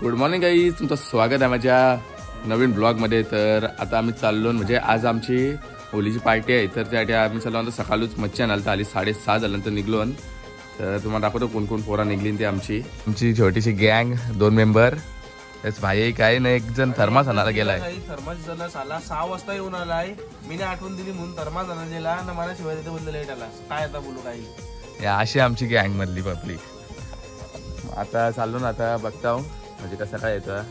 Good morning guys, तुमचं स्वागत आहे माझ्या नवीन ब्लॉगमध्ये। तर आता आम्ही चाललो, म्हणजे आज आमची होलीची पार्टी आहे, तर त्यासाठी आम्ही चाललो नंतर सकाळूच मच्छी आणायला तर आली 6:30 झाल्यानंतर निघलो। तर तुम्हाला दाखवतो कोण कोण पोरा निघली ते आमची छोटीशी गँग, 2 मेंबर। तेच भाई काय नाही, एक जण थर्मास आणायला गेलाय। थर्मास आला 6 वाजता येऊन आलाय, मी आठवण दिली म्हणून थर्मास आणायला गेला ना, मला शिवाय देते बोलले लेट आला, काय आता बोलू काही। अशी आमची गँग मधली पब्लिक। आता चाललो ना, आता बघता म्हणजे कसं काय येतं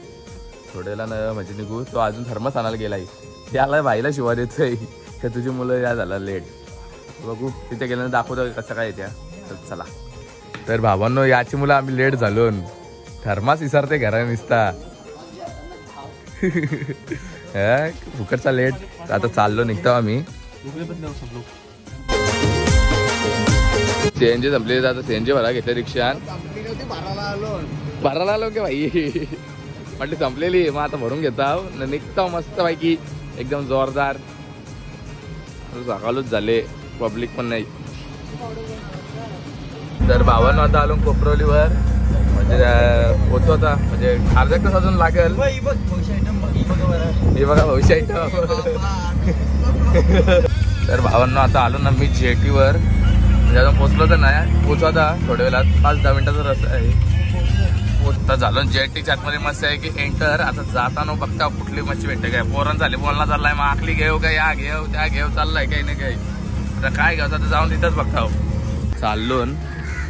थोड्याला ना, म्हणजे निघू। तो अजून थर्मास आणायला गेलाय, त्याला भाईला शिवाय देतोय का तुझी मुलं या झाला लेट। बघू तिथे गेल्यानं दाखवतो कसं काय येत्या। तर चला। तर भावांनो, याची मुलं आम्ही लेट झालो, थर्मास विसरते घरा निसता फुकटचा लेट। आता चाललो, निघतो आम्ही। सीएनजी संपले, आता सीएनजी भरा घेतल्या रिक्षा, भरायला आलो की भाई म्हटली संपलेली, मग आता भरून घेता निघतो मस्त पैकी एकदम जोरदार। सकाळच झाले, पब्लिक पण नाही। तर भावांनो आता आलो कोपरवलीवर, म्हणजे पोचवता म्हणजे अर्धा तास अजून लागेल। हे बघा भविष्य आयटम। तर भावांनो आता आलो ना मी जेटीवर, म्हणजे अजून पोचलो तर नाही, पोचवता थोड्या वेळात 5-10 मिनिटाचा रस्ता आहे। पोचता झालो जेटीच्या आतमध्ये मस्त आहे की एंटर। आता जाताना बघता कुठली मच्छी भेटते काय, पोरण झाले बोलला चाललाय, मग आखली घेऊ काय, या घेऊ त्या घेऊ चाललाय काही नाही काही। आता काय घ्यायचं आता जाऊन तिथंच बघता चाललो,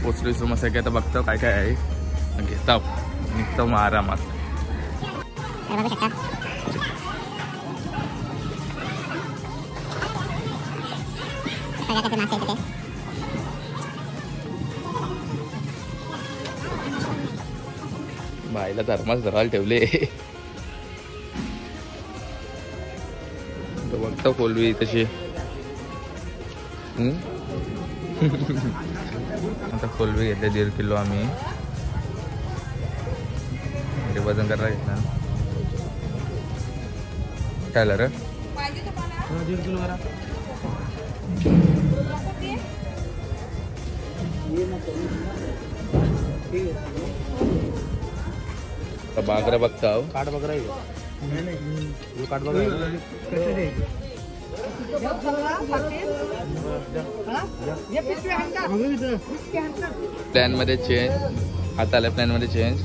पोचलो मस्त आहे की आता बघतो काय काय आहे, घेता निघतो मग आरामात। भाईला थर्मास धरायला ठेवले, बघतो खोलवी तशी। आता खोलवी घेतले 1.5 किलो आम्ही, वजन करायला घेतला। काय रे 1.5 किलो करा। बागरा बघता काट बघरा काट प्लॅन मध्ये चेंज, आता आल्या प्लॅन मध्ये चेंज।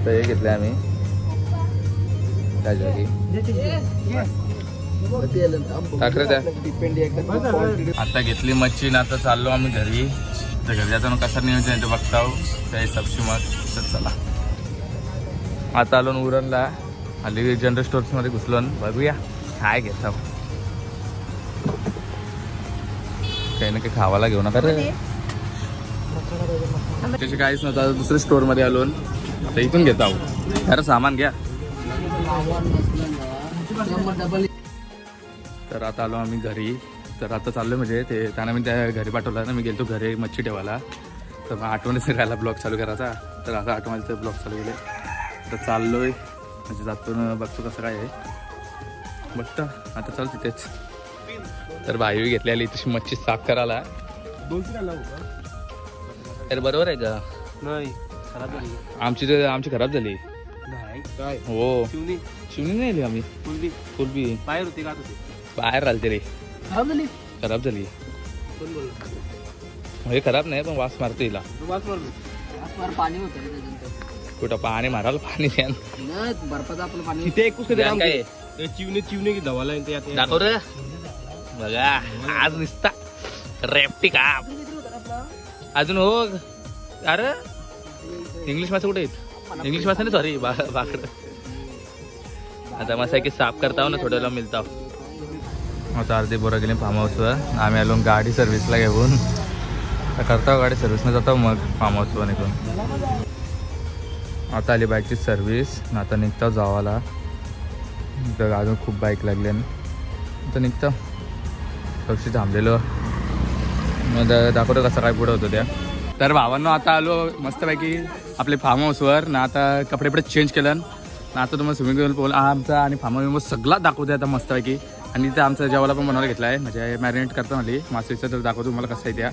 तर हे घेतलंय आम्ही आता घेतली मच्छी ना, आता चाललो आम्ही घरी। तर घरी जाताना कसं नियोजन आहे ते बघता त्या हिशोबशी मग। तर चला आता आलो उरणला, हल्ली जनरल स्टोर्स मध्ये घुसलो, बघूया काय घेता। काही ना काही खावायला घेऊ नका रे, त्याची काहीच नव्हतं। दुसऱ्या स्टोर मध्ये आलो, आता इथून घेता खरं सामान घ्या। तर आता आलो आम्ही घरी। तर आता चाललो, म्हणजे ते त्यांना मी त्या घरी पाठवलं ना, मी गेलो घरी मच्छी ठेवायला। तर मग आठवणीच राहायला ब्लॉग चालू करायचा, तर आता आठवणीचे ब्लॉग चालू केले। तर चाललोय, म्हणजे जातो ना बघतो कसं काय आहे बघता। आता चालू तिथेच। तर भाई घेतलेली तशी मच्छी साफ करायला। तर बरोबर आहे का? नाही खराब झाली आमची खराब झाली हो। शिवणी नाही आली आम्ही, फुलबी बाहेर होती का होती, बाहेर राहते रे, खराब झाली। हे खराब नाही पण वास मारतो हिला। पाणी होतं कुठं पाणी मारायला, पाणी द्या बर्फाचं आपलं पाणी तिथे चिवणे की धवाला दाखव रे। बघा आज निसता रेफ्टी का अजून हो। अरे इंग्लिश मासे कुठे आहेत? इंग्लिश मासे नाही, सॉरी बाकड। आता मसा की साफ करता हो ना, थोड्याला मिळता। आता अर्धे बोरा गेले फार्म हाऊसवर, आम्ही आलो गाडी सर्व्हिसला घेऊन। करता गाडी सर्व्हिसनं जातो, मग फार्म हाऊसवर निघून। आता आली बाईकची सर्व्हिस, आता निघता जावाला। तर अजून खूप बाईक लागले, आता निघता पक्षी थांबलेलो। मग दाखवतो कसं काय पुढं होतं त्या। तर भावांनो आता आलो मस्तपैकी आपले फार्म हाऊसवर ना। आता कपडे चेंज केलं ना, आता तुम्हाला स्विमिंग पूल आमचा आणि फार्म हाऊस सगळा दाखवते आता मस्तपैकी। आणि इथं आमचं जेवायला पण बनवायला घेतलं आहे, म्हणजे मॅरिनेट करता मला मासळीचं, तर दाखवतो तुम्हाला कसं आहे त्या.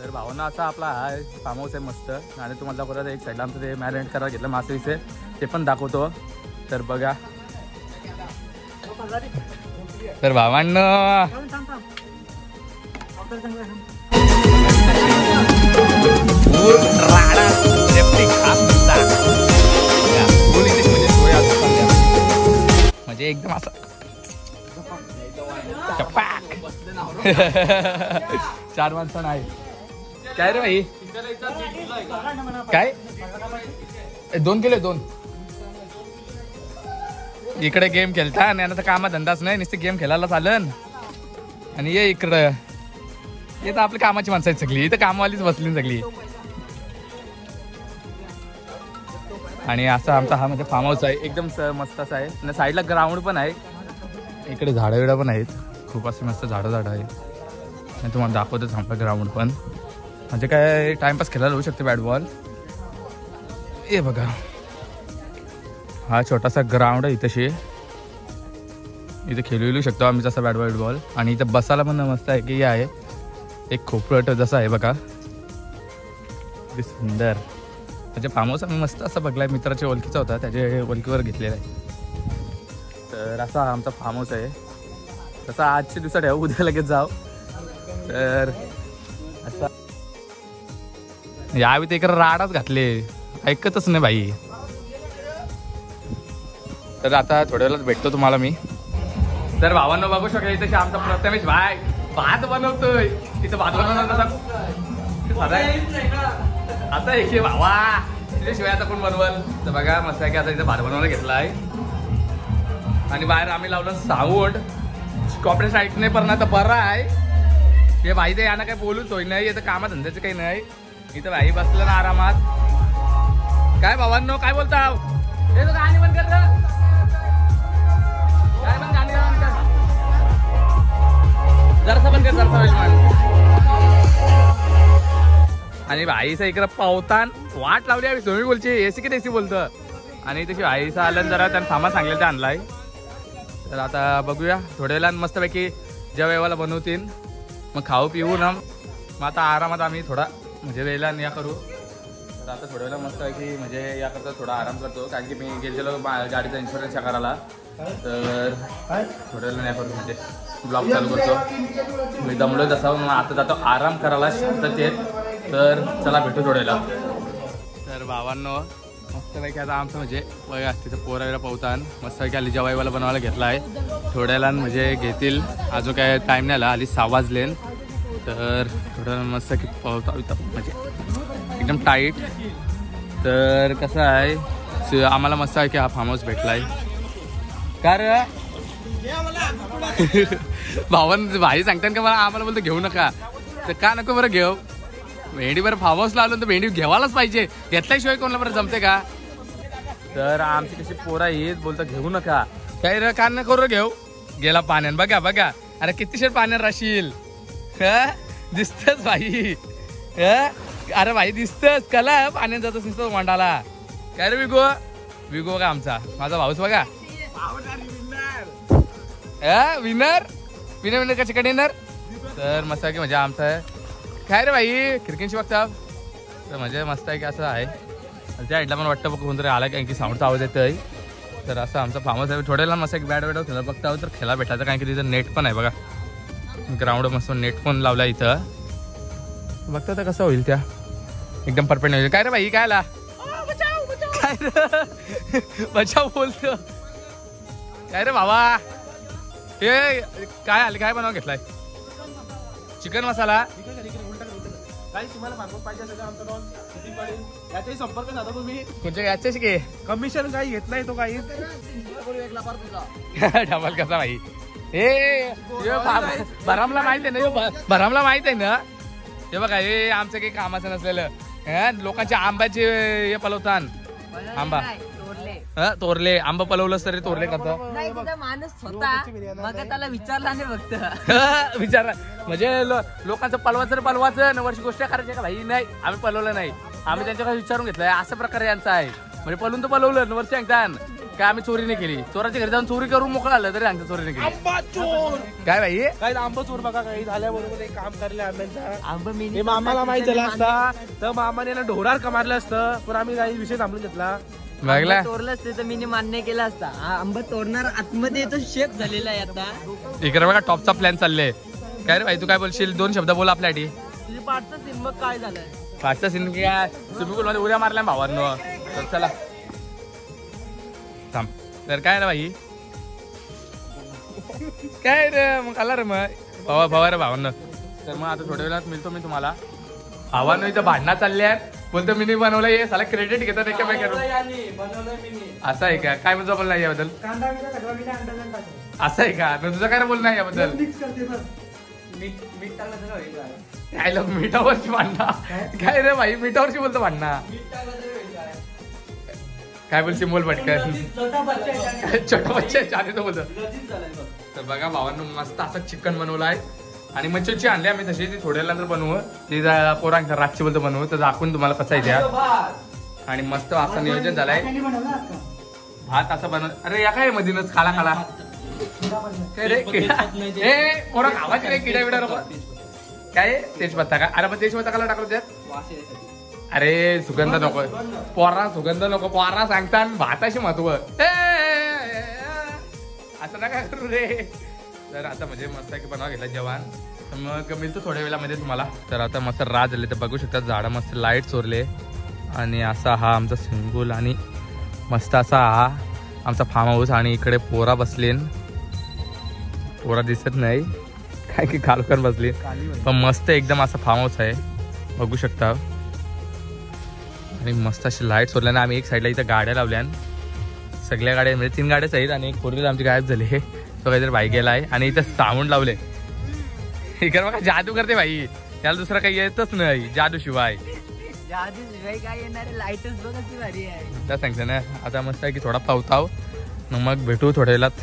तर भावना असा आपला हा फार्म हाऊस आहे मस्त. आणि तुम्हाला दाखवतो एक साईडला आमचं ते मॅरिनेट करायला घेतलं मासळीचे, ते पण दाखवतो. तर बघा. तर भावांनो म्हणजे एकदम असं चार माणसं नाही काय रे भाई, काय 2 किलो 2. इकडे गेम खेळता आणि आता कामा धंदाच नाही, नुसते गेम खेळायला चालन. आणि ये इकडं, ये तर आपली कामाची माणसं आहेत सगळी, इथं कामवालीच बसली सगळी. आणि असा आमचा हा म्हणजे फार्म हाऊस आहे, एकदम मस्त असा आहे. आणि साईडला ग्राउंड पण आहे, इकडे झाडं विडं पण आहेत, खूप असे मस्त झाडं आहे. आणि तुम्हाला दाखवतच आमचा ग्राउंड पण, म्हणजे काय टाइमपास खेळायला होऊ शकते बॅट बॉल. हे बघा हा छोटासा ग्राउंड आहे, इथेशी इथे खेळू शकतो आम्ही तसा बॅट बॉल. आणि इथं बसायला पण मस्त आहे की आहे एक खोपरट जसं आहे बघा, किती सुंदर. म्हणजे फार्म हाऊस आम्ही मस्त असं बघलाय, मित्राच्या ओळखीचा होता, त्याच्या ओळखीवर घेतलेला आहे. तर असा आमचा फार्म हाऊस आहे. तसा आजच्या दिवसात आहे, उद्या लगेच जाऊ. तर असा यावी ते इकडे राडाच घातले, ऐकतच नाही भाई. तर आता थोड्या वेळात भेटतो तुम्हाला मी. तर भावांना बघू शकता इथे आमचा प्रथमेश भाई भात बनवतोय. तिथं भात बनवणार कसा आता एक भावा, तिच्याशिवाय आता कोण बनवल. तर बघा मस्त आहे की आता इथं भात बनवायला घेतला आहे. आणि बाहेर आम्ही लावलं साऊंड, कॉपरेट साईट नाही पण आता बरं आहे. हे भाई ते यांना काही बोलूच होई नाही, इथं कामा धंद्याचं काही नाही. इथं भाई बसलं ना आरामात. काय भावांनो काय बोलता, हे तो गाणी बंद कर, काय पण गाणी बंद कर, जरासा बंद कर, जरासा. आणि भाईचा इकडं पावतान वाट लावली आहे, तुम्ही बोलची एसी की देसी बोलतं. आणि तशी भाईचा आलं जरा त्यानं सामान सांगलेलं ते आणलाय. तर आता बघूया थोड्या वेळानं मस्तपैकी जेवायला बनवतील, मग खाऊ पिऊ ना. मग आता आरामात आम्ही थोडा म्हणजे वेळेला या करू. तर आता थोड्या वेळेला मस्त आहे की म्हणजे या करता थोडा आराम करतो, कारण की मी गेलेलो गाडीचा इन्शुरन्स करायला. तर थोड्या वेळेला या करू म्हणजे ब्लॉग चालू करतो. मी दमलो तसा मग आता जातो आराम करायला शांततेत. तर चला भेटू थोड्या वेळेला. तर भावांनो मस्तपैकी आता आमचं म्हणजे बघा तिथं पोरायला पावतान मस्तपैकी आली जेवायला बनवायला घेतला आहे. थोड्या वेळानं म्हणजे घेतील, अजून काय टाईम नाही आला, आली 6 वाजले. तर थोड्या वेळानं मस्त की पावता म्हणजे एकदम टाईट. तर कसं आहे आम्हाला मस्त आहे की हा फार्म हाऊस भेटला आहे. कारण भाई सांगतात का मला, आम्हाला बोलतो घेऊ नका, तर का नको बरं घेऊ. भेंडी बरं फार्म हाऊसला आलो तर भेंडी घ्यावालाच पाहिजे, घेतल्याशिवाय कोणाला बरं जमते का. तर आमची कशी पोरा येत बोलतं घेऊ नका, काही र का न करू घेऊ. गेला पाण्यात बघा बघा, अरे किती शेर पाण्यात राशील दिसतच भाई. अरे भाई दिसतच कला पाण्यात जातच नुसतं मांडाला. काय रे विगो, विगो का आमचा माझा भाऊच बघा. विनर विनर विनर कसे कडे येणार. तर मस्त आहे की म्हणजे आमचं आहे काय रे भाई क्रिकेटची बघता. तर म्हणजे मस्त आहे की असं आहे. त्या साईडला पण वाटतं कोणतरी आला कारण की साऊंडचा आवाज येतोय. तर असं आमचा फार्म हाऊस आहे. थोड्या वेळेला मस्त एक बॅट खेळा बघता तर खेळा भेटायचं, कारण की तिथं नेट पण आहे बघा. ग्राउंड मस्त नेट पण लावला इथं, बघता तर कसं होईल त्या एकदम परफेक्ट होईल. काय रे भाई काय आला, काय रे बचाव बोलतो. काय रे भावा हे काय आले, काय बनवा घेतलाय चिकन मसाला. काही तुम्हाला मागवून पाहिजे असेल आमचा डॉन याचाही संपर्क साधा तुम्ही. म्हणजे याच्याशी की कमिशन काही घेतलाय तो काही डबल कसा भाई. हे बरामला माहित आहे ना, बरामला माहित आहे ना. हे बघा हे आमचं काही कामाचं नसलेलं लोकांच्या आंब्याचे हे पलवतान आंबा तोरले आंबा पलवलंस तरी तोरले करतो. नाही तिथं माणूस होता मग त्याला विचारला नाही फक्त विचारला म्हणजे लोकांचं पलवाचं वर्षी गोष्ट करायची का भाई. नाही आम्ही पलवलं नाही, आम्ही त्यांच्याकडे विचारून घेतलंय अशा प्रकारे यांचा आहे. म्हणजे पलून तर पलवलं वर्षी सांगता काय आम्ही चोरी नाही केली. चोराच्या घरी जाऊन चोरी करून मोकळा आलं तरी सांगता चोरी नाही केली. काय भाई काही आंबा चोर बघा काही झाल्याबरोबर एक काम करले आंब्यांचा. आंबा मी हे मामाला माहित झालं असता तर मामाने ना ढोरार कमारलं असतं, पण आम्ही काही विषय थांबून घेतला. बघला तोडलं असते तर मी मान्य केला असता. आंबा तोडणार आतमध्ये तो शेप झालेला आहे आता. इकडे बघा टॉपचा प्लॅन चालले. काय रे भाई तू काय बोलशील, 2 शब्द बोल आपल्यासाठी. तुझी पाठचा सीन मग काय झालंय. पाचचा सीन काय स्विमिंग पूल मध्ये उड्या मारल्या भावांनो. तर चला थांब. तर काय रे भाई काय रे मग आला रे मग भावा रे भावांना. तर मग आता थोड्या वेळात मिळतो मी तुम्हाला. भावांनो इथं भांडणं चालले आहेत. बोलतो मी नाही बनवलं हे साला क्रेडिट घेतात एकामेकांना. असं आहे का, काय म्हणजे बोल नाही याबद्दल. असं आहे का, तुझं काय बोल नाही याबद्दल. काय लोक मिठावरची भांडणं काय रे भाई, मिठावरची बोलतो भांडणं. काय बोलशील बोल पटकन. छोटा बच्चा चालेल बोलतो. तर बघा भावांनो मस्त असं चिकन बनवलं आहे आणि मच्छी आणली आम्ही तशी. ती थोड्या नंतर बनवू, ती पोरांच्या रातची बोलतो बनवू. तर दाखवून तुम्हाला कसं आहे त्या. आणि मस्त असं नियोजन झालंय. भात असं बनव. अरे या काय मधीनच खाला खाला काय रे पोरा खावायचे रे किडा बिडा नको. काय तेजपत्ता का. अरे पण तेजपत्ता काला टाकलो त्यात. अरे सुगंध नको पोरा, सुगंध नको पोरा सांगता. भाताशी महत्व असं नका करू रे. तर आता म्हणजे मस्त की बनवा घेतला जेवण. तर मग मिळतो थोड्या वेळामध्ये तुम्हाला. तर आता मस्त रात झाले तर बघू शकता झाडं मस्त लाईट चोरले. आणि असा हा आमचा स्विमिंग पूल आणि मस्त असा हा आमचा फार्म हाऊस. आणि इकडे पोरा बसलीन, पोरा दिसत नाही काय की खालकर बसली, पण मस्त एकदम असा फार्म हाऊस आहे बघू शकता. आणि मस्त अशी लाईट सोडल्याने आम्ही एक साईडला इथं गाड्या लावल्या. सगळ्या गाड्या म्हणजे 3 गाड्याच आहेत आणि एक 4 व्हीलर आमची गायब झाली. तो काहीतरी बाईक गेला आहे आणि इथं साऊंड लावले. इकडे बघा जादू करते भाई, त्याला दुसरं काही येतच नाही जादू शिवाय. जादू शिवाय काय येणार, लाईटच बघ किती भारी आहे. त्या सांगते ना. आता मस्त आहे की थोडा पावताव मग भेटू थोड्या वेळात.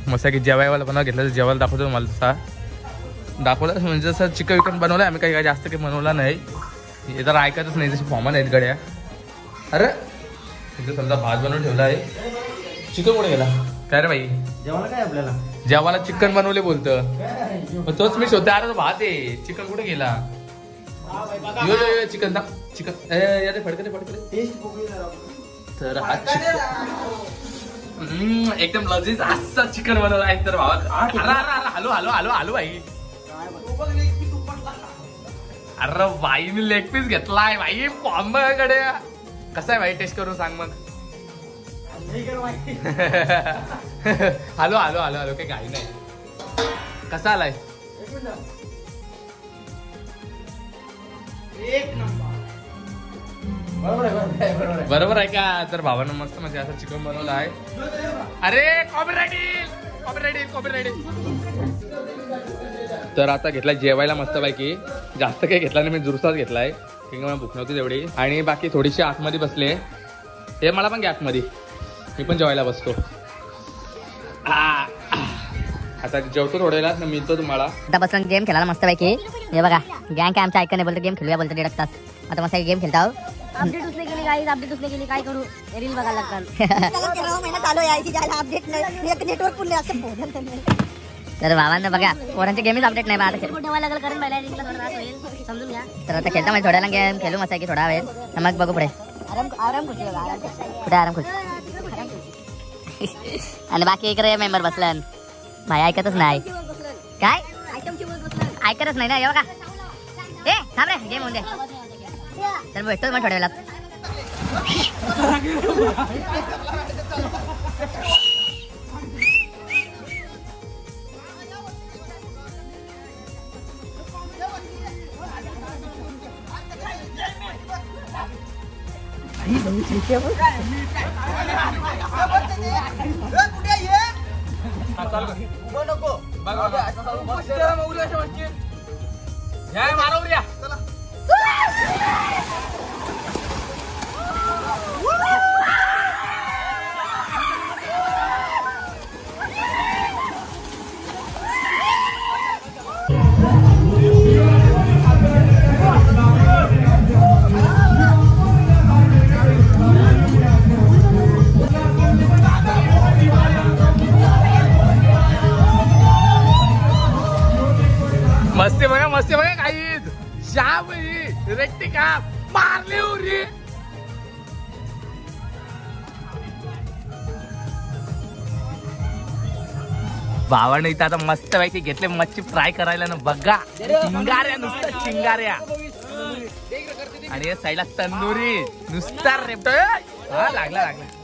मस्त आहे की जेवायला बनवा घेतलं तर जेवायला दाखवतो तुम्हाला. तसा दाखवलं म्हणजे जसं चिकन विकन बनवलं आम्ही, काही जास्त काही बनवला नाही. हे तर ऐकतच नाही, जसे फॉर्मल आहेत गड्या. अरे तिथे समजा भात बनवून ठेवला आहे. चिकन कुठे गेला काय रे भाई. जेवायला काय आपल्याला, जेवायला चिकन बनवले बोलतं तोच मी शोधते. अरे भात आहे, चिकन कुठे गेला. चिकन दा चिकन अरे फडकले फडकले. तर हा एकदम लजीज असं चिकन बनवलं आहे. तर भावा हॅलो हॅलो हॅलो हॅलो भाई. अरे भाईने लेग पीस घेतलाय भाई पॉम्बकडे. कसा आहे भाई, टेस्ट करून सांग मग. हॅलो हॅलो हॅलो हॅलो काही घाई नाही. कसा आलाय. बरोबर आहे का. तर भावानं मस्त म्हणजे असं चिकन बनवलं आहे. अरे कॉपीराइट येईल. तर आता घेतलाय जेवायला मस्त पैकी. जास्त काही घेतला नाही मी, जुरसाच घेतलाय की मला भूक नव्हती तेवढी. आणि बाकी थोडीशी आतमध्ये बसले. हे मला पण घ्या आतमध्ये, मी पण जेवायला बसतो. आता जेवतो थोड्या वेळात मिळतो तुम्हाला. आता बसून गेम खेळायला मस्त पैकी. हे बघा गँग काय आमच्या ऐकणे बोलतो गेम खेळूया बोलतो 1.5 तास. आता मस्त गेम खेळता. अपडेट उसने केली गाइस, अपडेट उसने केली, काय करू रील बघायला लागतात. 13 महिना चालू आहे यायची जायला अपडेट नाही, एक नेटवर्क पुन्हा असं बोलत. तर भावांना बघा पोरांचे गेमच अपडेट नाही. आता ठेवायला लागेल कारण पहिल्या रीलला थोडा त्रास होईल, समजून घ्या. तर आता खेळता म्हणजे थोड्या गेम खेळू मस्त की थोडा वेळ. मग बघू पुढे. आराम खुशी बघा, आराम खुशी. कुठे आराम खुश. आणि बाकी इकडे मेंबर बसलन भाई ऐकतच नाही. काय ऐकतच नाही ना. हे बघा ए थांब रे गेम होऊन दे. तर भेटतो मग थोड्या वेळात. मस्त बघा काही शाम रेट्टी का मारली उरी. भावाने इथं आता मस्त पैकी घेतले मच्छी फ्राय करायला ना बघा. चिंगाऱ्या नुसतं चिंगाऱ्या आणि या साईडला तंदुरी नुसता रेपटो. हा लागला लागला.